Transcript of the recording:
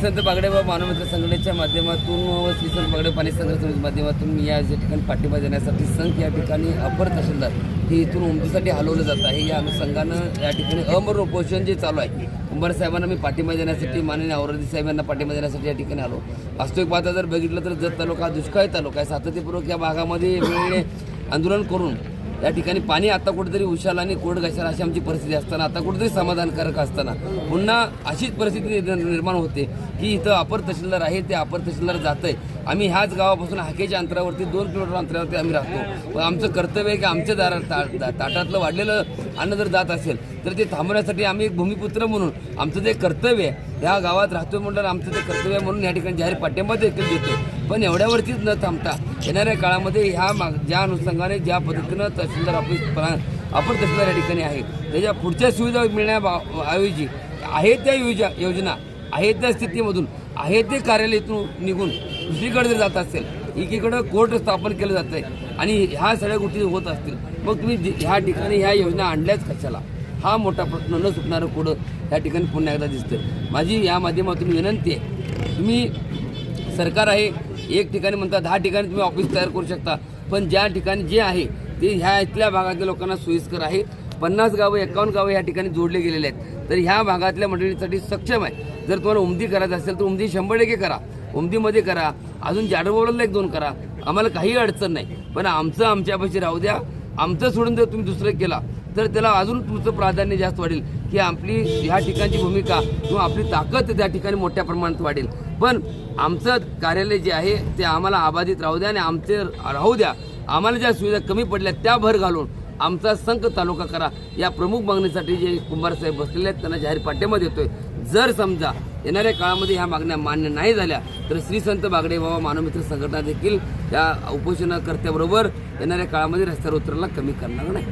संत बागडे व मानवमित्र संघटनेच्या माध्यमातून व श्री संत बागडे पाणी संग्रह समितीच्या माध्यमातून मी या ठिकाणी पाठिंबा देण्यासाठी संघ या ठिकाणी अपर तहसीलदार हे इथून उमदीसाठी हलवलं जात आहे। या अनुषंगानं या ठिकाणी अमरण उपोषण जे चालू आहे, कुंभार साहेबांना मी पाठिंबा देण्यासाठी, माननीय औरदी साहेबांना पाठिंबा देण्यासाठी या ठिकाणी आलो। वास्तविक पाहता जर बघितलं तर जत तालुका हा दुष्काळी तालुका आहे। सातत्यपूर्वक या भागामध्ये वेगवेगळे आंदोलन करून या ठिकाणी पाणी आता कुठेतरी उशाल आणि कोरड घासाल अशी आमची परिस्थिती असताना, आता कुठेतरी समाधानकारक असताना पुन्हा अशीच परिस्थिती निर्माण होते की इथं अपर तहसीलदार आहे, ते अपर तहसीलदार जात आहे। आम्ही ह्याच गावापासून हाकेच्या अंतरावरती 2 किलोमीटर अंतरावरती आम्ही राहतो। पण आमचं कर्तव्य आहे की आमच्या ताटातलं वाढलेलं अन्न जर जात असेल तर ते थांबवण्यासाठी आम्ही एक भूमिपुत्र म्हणून आमचं जे कर्तव्य आहे, ह्या गावात राहतोय म्हणलं आमचं ते कर्तव्य म्हणून या ठिकाणी जाहीर पाठिंबा देखील देतो। पण एवढ्यावरतीच न थांबता येणाऱ्या काळामध्ये ज्या अनुषंगाने ज्या पद्धतीनं तहसीलदार ऑफिस अपर तहसीलदार या ठिकाणी आहे, त्याच्या पुढच्या सुविधा मिळण्याऐवजी आहे त्या योजना आहे त्या स्थितीमधून आहे ते कार्यालयातून निघून दुसरीकडे जर जात असेल, एकीकडं कोर्ट स्थापन केलं जात आहे आणि ह्या सगळ्या गोष्टी होत असतील, मग तुम्ही ह्या ठिकाणी ह्या योजना आणल्याच कशाला? हा मोठा प्रश्न न सुटणारं पुढं ह्या ठिकाणी पुन्हा एकदा दिसतं। माझी या माध्यमातून विनंती आहे, तुम्ही सरकार आहे एक ठिकाणी म्हणता 10 ठिकाणी तुम्ही ऑफिस तयार करू शकता, पण ज्या ठिकाणी जे आहे ते ह्या इथल्या भागातल्या लोकांना सोयीस्कर आहे। 50 गावं 51 गावं या ठिकाणी जोडले गेलेले आहेत, तर ह्या भागातल्या मंडळींसाठी सक्षम आहे। जर तुम्हाला उमदी करायचं असेल तर उमदी 100% करा, उमदीमध्ये करा, अजून जाडबोळला 1-2 करा, आम्हाला काही अडचण नाही। पण आमचं आमच्यापाशी राहू द्या, आमचं सोडून जर तुम्ही दुसरं केला तर त्याला अजून तुमचं प्राधान्य जास्त वाढेल की आपली ह्या ठिकाणची भूमिका किंवा आपली ताकद त्या ठिकाणी मोठ्या प्रमाणात वाढेल। पण आमचं कार्यालय जे आहे ते आम्हाला अबाधित राहू द्या आणि आमचे राहू द्या, आम्हाला ज्या सुविधा कमी पडल्या त्या भर घालून आमचा संघ तालुका करा, या प्रमुख मागणीसाठी जे कुंभार साहेब बसलेले आहेत त्यांना जाहीर पाठिंबा देतोय। जर समजा येणाऱ्या काळामध्ये ह्या मागण्या मान्य नाही झाल्या तर श्री संत बागडे बाबा मानवमित्र संघटना देखील या उपोषणकर्त्याबरोबर येणाऱ्या काळामध्ये रस्त्यावर उतरायला कमी करणार नाही।